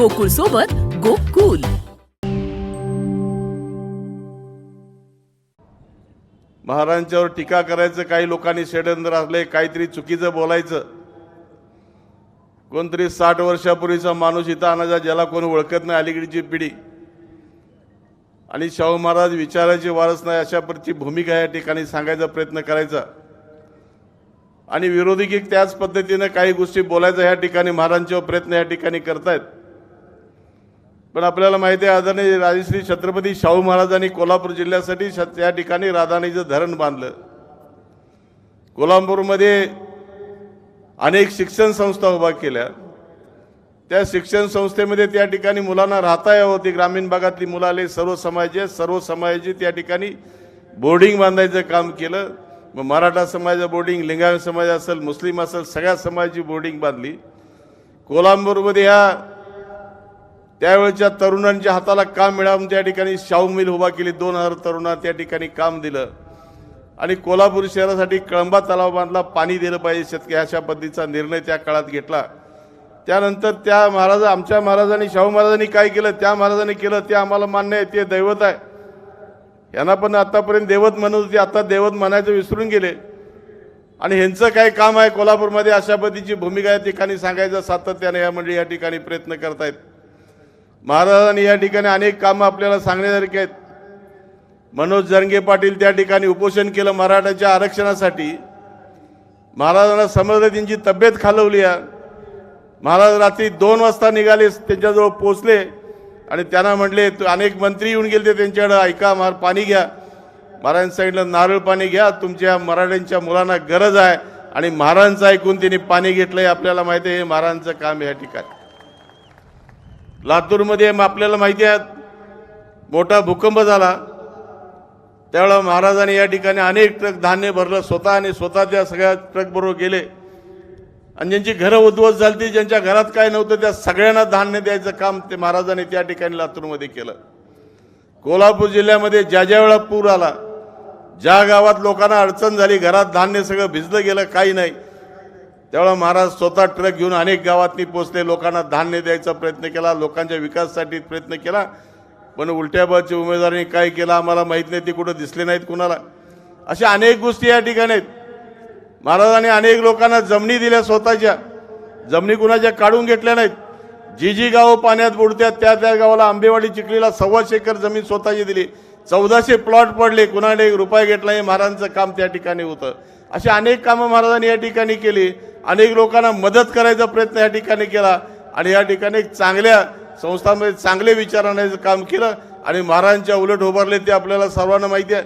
गोकुळ सोबत गोकुल. महाराजांच्यावर टीका करायचं, काही लोकांनी षडयंत्र असले, काहीतरी चुकीचं बोलायचं. कोणतरी 60 वर्षापूर्वीचा माणूस इथं आणायचा ज्याला कोण ओळखत नाही, अलीकडची पिढी, आणि शाहू महाराज विचारायचे वारस नाही, अशा प्रकारची भूमिका या ठिकाणी सांगायचा प्रयत्न करायचा. आणि विरोधी की त्याच पद्धतीने काही गोष्टी बोलायचा या ठिकाणी महाराजांच्यावर प्रयत्न या ठिकाणी करतायत. पण आपल्याला माहिती आहे, आदरणीय राजश्री छत्रपती शाहू महाराजांनी कोल्हापूर जिल्ह्यासाठी या ठिकाणी राधानगरीचं धरण बांधलं. कोल्हापूरमध्ये अनेक शिक्षण संस्था उभा केल्या. त्या शिक्षण संस्थेमध्ये त्या ठिकाणी मुलांना राहता यावं, ती ग्रामीण भागातली मुलं आले, सर्व समाजाचे त्या ठिकाणी बोर्डिंग बांधायचं काम केलं. मग मराठा समाजाचं बोर्डिंग, लिंगायत समाज असेल, मुस्लिम असेल, सगळ्या समाजाची बोर्डिंग बांधली. कोल्हापूरमध्ये त्यावेळेच्या तरुणांच्या हाताला काम मिळावं त्या ठिकाणी शाहू मिल उभा केली. 2000 तरुणांना त्या ठिकाणी काम दिलं. आणि कोल्हापूर शहरासाठी कळंबा तलाव बांधला, पाणी दिलं पाहिजे शेतकरी, अशा पद्धतीचा निर्णय त्या काळात घेतला. त्यानंतर आमच्या महाराजांनी, शाहू महाराजांनी काय केलं, त्या महाराजांनी केलं ते आम्हाला मान्य आहे, ते दैवत आहे. यांना पण आतापर्यंत देवत म्हणत होते, आता देवत म्हणायचं विसरून गेले. आणि ह्यांचं काय काम आहे कोल्हापूरमध्ये, अशा पद्धतीची भूमिका या ठिकाणी सांगायचं सातत्याने या मंडळी या ठिकाणी प्रयत्न करतायत. महाराजांनी या ठिकाणी अनेक कामं आपल्याला सांगण्यासारखी आहेत. मनोज जरंगे पाटील त्या ठिकाणी उपोषण केलं मराठाच्या आरक्षणासाठी. महाराजांना समजलं त्यांची तब्येत खालवली. महाराज रात्री 2 वाजता निघाले, त्यांच्याजवळ पोचले आणि त्यांना म्हटले, अनेक मंत्री येऊन गेले त्यांच्याकडे, ऐका पाणी घ्या. महाराजांनी सांगितलं नारळ पाणी घ्या, तुमच्या मराठ्यांच्या मुलांना गरज आहे. आणि महाराजांचं ऐकून त्यांनी पाणी घेतलंय. आपल्याला माहिती आहे हे महाराजांचं काम या ठिकाणी. लातूरमध्ये आपल्याला माहिती आहे मोठा भूकंप झाला, त्यावेळेला महाराजांनी या ठिकाणी अनेक ट्रक धान्य भरलं स्वतः, आणि स्वतः त्या सगळ्या ट्रक बरोबर गेले. आणि ज्यांची घरं उद्ध्वस्त झाली, ज्यांच्या घरात काय नव्हतं, त्या सगळ्यांना धान्य द्यायचं काम ते महाराजांनी त्या ठिकाणी लातूरमध्ये केलं. कोल्हापूर जिल्ह्यामध्ये ज्या वेळेला पूर आला, ज्या गावात लोकांना अडचण झाली, घरात धान्य सगळं भिजलं गेलं, काही नाही, त्यावेळेला महाराज स्वतः ट्रक घेऊन अनेक गावातनी पोचले, लोकांना धान्य द्यायचा प्रयत्न केला, लोकांच्या विकासासाठी प्रयत्न केला. पण उलट्या बाजूच्या उमेदवारांनी काय केलं आम्हाला माहीत नाही, ते कुठं दिसले नाहीत कुणाला. अशा अनेक गोष्टी या ठिकाणी आहेत. महाराजांनी अनेक लोकांना जमिनी दिल्या, स्वतःच्या जमिनी कुणाच्या काढून घेतल्या नाहीत. जी गावं पाण्यात बुडतात त्या गावाला, आंबेवाडी चिखलीला 125 एकर जमीन स्वतःची दिली. 1400 प्लॉट पडले, कुणाने 1 रुपया घेतला, हे महाराजांचं काम त्या ठिकाणी होतं. अशी अनेक कामं महाराजांनी या ठिकाणी केली. अनेक लोकांना मदत करायचा प्रयत्न या ठिकाणी केला. आणि या ठिकाणी चांगल्या संस्थांमध्ये चांगले विचार आणायचं काम केलं. आणि महाराजांच्या उलट उभारले ते आपल्याला सर्वांना माहिती आहे.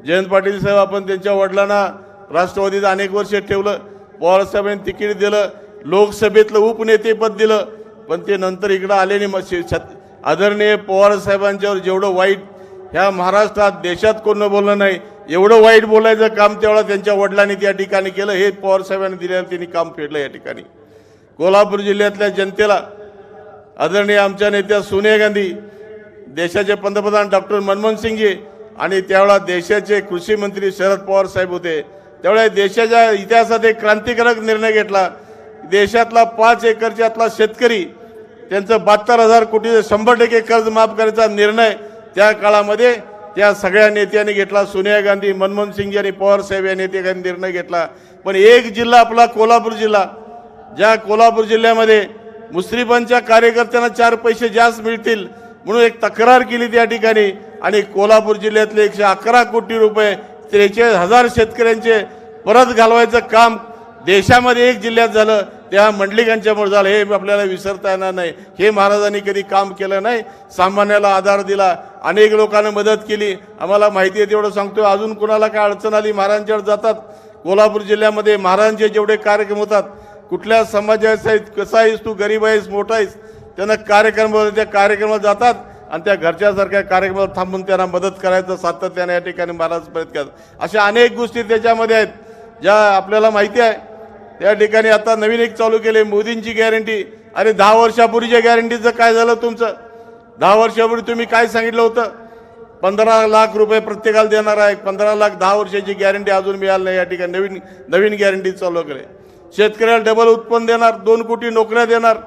जयंत पाटील साहेब, आपण त्यांच्या वडिलांना राष्ट्रवादीत अनेक वर्ष ठेवलं, पवारसाहेबांनी तिकीट दिलं, लोकसभेतलं उपनेतेपद दिलं, पण ते नंतर इकडं आले नाही. आदरणीय पवारसाहेबांच्यावर जेवढं वाईट ह्या महाराष्ट्रात देशात कोण बोललं नाही, एवढं वाईट बोलायचं काम त्यावेळेला त्यांच्या वडिलांनी त्या ठिकाणी केलं. हे पवारसाहेबांनी दिलेलं त्यांनी काम फेडलं या ठिकाणी. कोल्हापूर जिल्ह्यातल्या जनतेला आदरणीय आमच्या नेत्या सोनिया गांधी, देशाचे पंतप्रधान डॉक्टर मनमोहन सिंगजी, आणि त्यावेळेला देशाचे कृषी मंत्री शरद पवार साहेब होते. त्यावेळेला देशाच्या इतिहासात एक क्रांतिकारक निर्णय घेतला. देशातला 5 एकरच्यातला शेतकरी, त्यांचं 72,000 कोटीचं 100% कर्ज माफ करायचा निर्णय त्या काळामध्ये त्या सगळ्या नेत्यांनी घेतला. सोनिया गांधी, मनमोहन सिंग आणि पवार साहेब या नेत्यांनी निर्णय घेतला. पण एक जिल्हा आपला कोल्हापूर जिल्हा, ज्या कोल्हापूर जिल्ह्यामध्ये मुस्लिमांच्या कार्यकर्त्यांना 4 पैसे जास्त मिळतील म्हणून एक तक्रार केली त्या ठिकाणी. आणि कोल्हापूर जिल्ह्यातले 111 कोटी रुपये 43,000 शेतकऱ्यांचे परत घालवायचं काम देशामध्ये एक जिल्ह्यात झालं, त्या मंडलिकांच्यामुळे झालं. हे आपल्याला विसरता येणार नाही. हे महाराजांनी कधी काम केलं नाही. सामान्याला आधार दिला, अनेक लोकांना मदत केली. आम्हाला माहिती आहे तेवढं सांगतो. अजून कुणाला काय अडचण आली महाराजांच्यावर जातात. कोल्हापूर जिल्ह्यामध्ये महाराजांचे जेवढे कार्यक्रम होतात, कुठल्या समाजाचा आहेस, कसा आहेस तू, गरीब आहेस, मोठा आहेस, त्यांना कार्यक्रम त्या कार्यक्रमाला जातात आणि त्या घरच्यासारख्या कार्यक्रमावर थांबून त्यांना मदत करायचं सातत्याने या ठिकाणी महाराज प्रयत्न करतात. अशा अनेक गोष्टी त्याच्यामध्ये आहेत ज्या आपल्याला माहिती आहे. त्या ठिकाणी आता नवीन एक चालू केले, मोदींची गॅरंटी. अरे 10 वर्षापूर्वीच्या गॅरंटीचं काय झालं तुमचं? 10 वर्षापूर्वी तुम्ही काय सांगितलं होतं? 15 लाख रुपये प्रत्येकाला देणार आहे. 15 लाख 10 वर्षाची गॅरंटी अजून मिळाली नाही. या ठिकाणी नवीन गॅरंटी चालू केले. शेतकऱ्याला डबल उत्पन्न देणार, 2 कोटी नोकऱ्या देणार.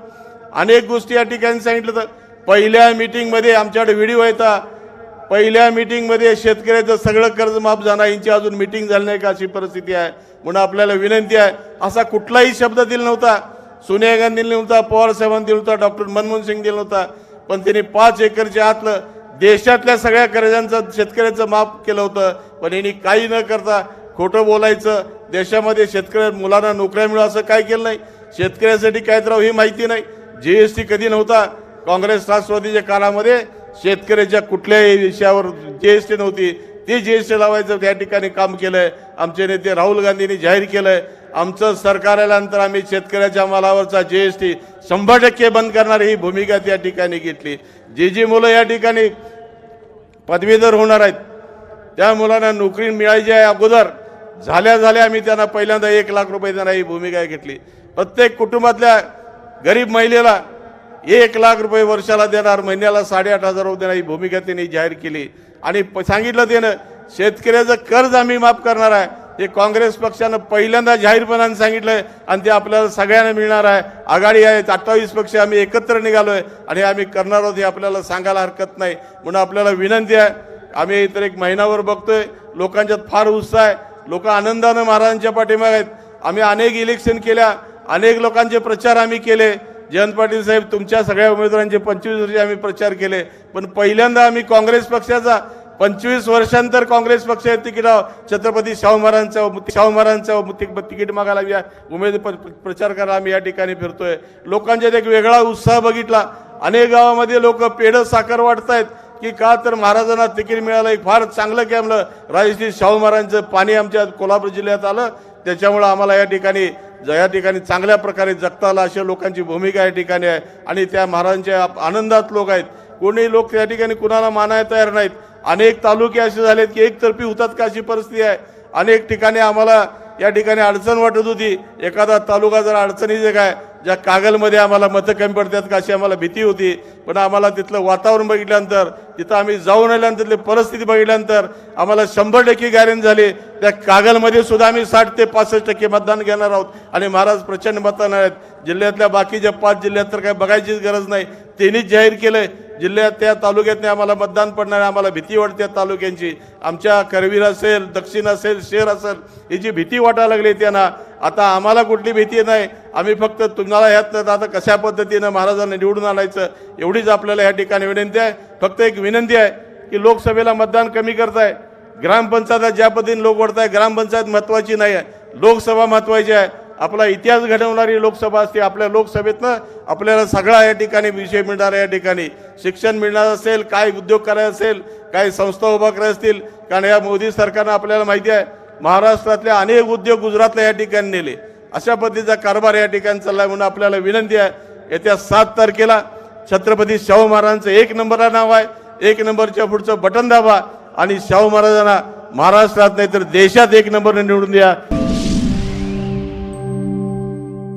अनेक गोष्टी या ठिकाणी सांगितलं. तर पहिल्या मीटिंगमध्ये आमच्याकडे व्हिडिओ येता, पहिल्या मीटिंगमध्ये शेतकऱ्याचं सगळं कर्ज माफ झालं, यांची अजून मीटिंग झाली नाही का अशी परिस्थिती आहे. म्हणून आपल्याला विनंती आहे, असा कुठलाही शब्द दिला नव्हता. सोनिया गांधी दिला नव्हता, पवार साहेबांनी दिला नव्हता, डॉक्टर मनमोहन सिंग दिला नव्हता, पण त्यांनी 5 एकरच्या आतलं देशातल्या सगळ्या कर्जांचं शेतकऱ्याचं माफ केलं होतं. पण यांनी काही न करता खोटं बोलायचं, देशामध्ये शेतकऱ्या मुलांना नोकऱ्या मिळावं असं काय केलं नाही. शेतकऱ्यासाठी काय तर ही माहिती नाही. जीएसटी कधी नव्हता काँग्रेस राष्ट्रवादीच्या काळामध्ये, शेतकऱ्याच्या कुठल्याही विषयावर जीएसटी नव्हती. ती जीएसटी लावायचं त्या ठिकाणी काम केलंय. आमचे नेते राहुल गांधींनी जाहीर केलंय, आमचं सरकार आल्यानंतर आम्ही शेतकऱ्याच्या मालावरचा जीएसटी 100% बंद करणार ही भूमिका त्या ठिकाणी घेतली. जी मुलं या ठिकाणी पदवीधर होणार आहेत त्या मुलांना नोकरी मिळायची आहे, अगोदर झाल्या आम्ही त्यांना पहिल्यांदा 1 लाख रुपये देणार ही भूमिका घेतली. प्रत्येक कुटुंबातल्या गरीब महिलेला 1 लाख रुपये वर्षाला देणार, महिन्याला 8,500 रुपये देणार ही भूमिका त्यांनी जाहीर केली. आणि सांगितलं त्यानं शेतकऱ्याचं कर्ज आम्ही माफ करणार आहे. हे काँग्रेस पक्षानं पहिल्यांदा जाहीरपणाने सांगितलंय आणि ते आपल्याला सगळ्यांना मिळणार आहे. आघाडी आहे, 28 पक्ष आम्ही एकत्र निघालोय आणि आम्ही करणार आहोत हे आपल्याला सांगायला हरकत नाही. म्हणून आपल्याला विनंती आहे, आम्ही इतर 1 महिनाभर बघतोय, लोकांच्यात फार उत्साह आहे, लोक आनंदानं महाराजांच्या पाठीमागे आहेत. आम्ही अनेक इलेक्शन केल्या, अनेक लोकांचे प्रचार आम्ही केले. जयंत पाटील साहेब तुमच्या सगळ्या उमेदवारांचे 25 वर्ष आम्ही प्रचार केले, पण पहिल्यांदा आम्ही काँग्रेस पक्षाचा 25 वर्षांतर काँग्रेस पक्षाच्या तिकिटावर छत्रपती शाहू महाराजांचं तिकीट मागायला प्रचार करायला आम्ही या ठिकाणी फिरतोय. लोकांच्यात एक वेगळा उत्साह बघितला. अनेक गावामध्ये लोक पेढं साखर वाटतायत की का तर महाराजांना तिकीट मिळालं, एक फार चांगलं केलं. राजश्री शाहू महाराजांचं पाणी आमच्या कोल्हापूर जिल्ह्यात आलं, त्याच्यामुळं आम्हाला या ठिकाणी चांगल्या प्रकारे जगता आलं, अशा लोकांची भूमिका या ठिकाणी आहे. आणि त्या महाराजांच्या आनंदात लोक आहेत. कोणी लोक त्या ठिकाणी कुणाला मानायला तयार नाहीत. अनेक तालुके असे झालेत की एकतर्फी होतात का अशी परिस्थिती आहे. अनेक ठिकाणी आम्हाला या ठिकाणी अडचण वाटत होती. एखादा तालुका जर अडचणीचे काय ज्या कागलमध्ये आम्हाला मतं कमी पडतात का अशी आम्हाला भीती होती. पण आम्हाला तिथलं वातावरण बघितल्यानंतर, तिथं आम्ही जाऊन आल्यानंतर तिथली परिस्थिती बघितल्यानंतर आम्हाला 100% गॅरंटी झाली. त्या कागलमध्ये सुद्धा आम्ही 60 ते 65% मतदान घेणार आहोत आणि महाराज प्रचंड मतदान आहेत. जिल्ह्यातल्या बाकीच्या 5 जिल्ह्यात तर काही बघायचीच गरज नाही, त्यांनीच जाहीर केलंय. जिल्ह्यात त्या तालुक्यात आम्हाला मतदान पडणार, आम्हाला भीती वाटते तालुक्यांची. आमच्या करवीर असेल, दक्षिण असेल, शहर असेल, याची भीती वाटायला लागली त्यांना. आता आम्हाला कुठली भीती नाही. आम्ही फक्त तुम्हाला ह्यात आता कशा पद्धतीनं महाराजांना निवडून आणायचं एवढीच आपल्याला या ठिकाणी विनंती आहे. फक्त एक विनंती आहे की लोकसभेला मतदान कमी करताय, ग्रामपंचायत ज्या पद्धतीने लोक वाढताय, ग्रामपंचायत महत्वाची नाही आहे, लोकसभा महत्वाची आहे. आपला इतिहास घडवणारी लोकसभा असते. आपल्या लोकसभेतनं आपल्याला सगळा या ठिकाणी विषय मिळणार आहे. या ठिकाणी शिक्षण मिळणार असेल, काय उद्योग करायचा असेल, काय संस्था उभा करायच्या असतील. कारण या मोदी सरकारनं आपल्याला माहिती आहे महाराष्ट्रातल्या अनेक उद्योग गुजरातला या ठिकाणी नेले. अशा पद्धतीचा कारभार या ठिकाणी चाललाय. म्हणून आपल्याला विनंती आहे, येत्या 7 तारखेला छत्रपती शाहू महाराजांचं 1 नंबरला नाव आहे. 1 नंबरच्या पुढचं बटन दाबा आणि शाहू महाराजांना महाराष्ट्रात नाही तर देशात 1 नंबरने निवडून द्या.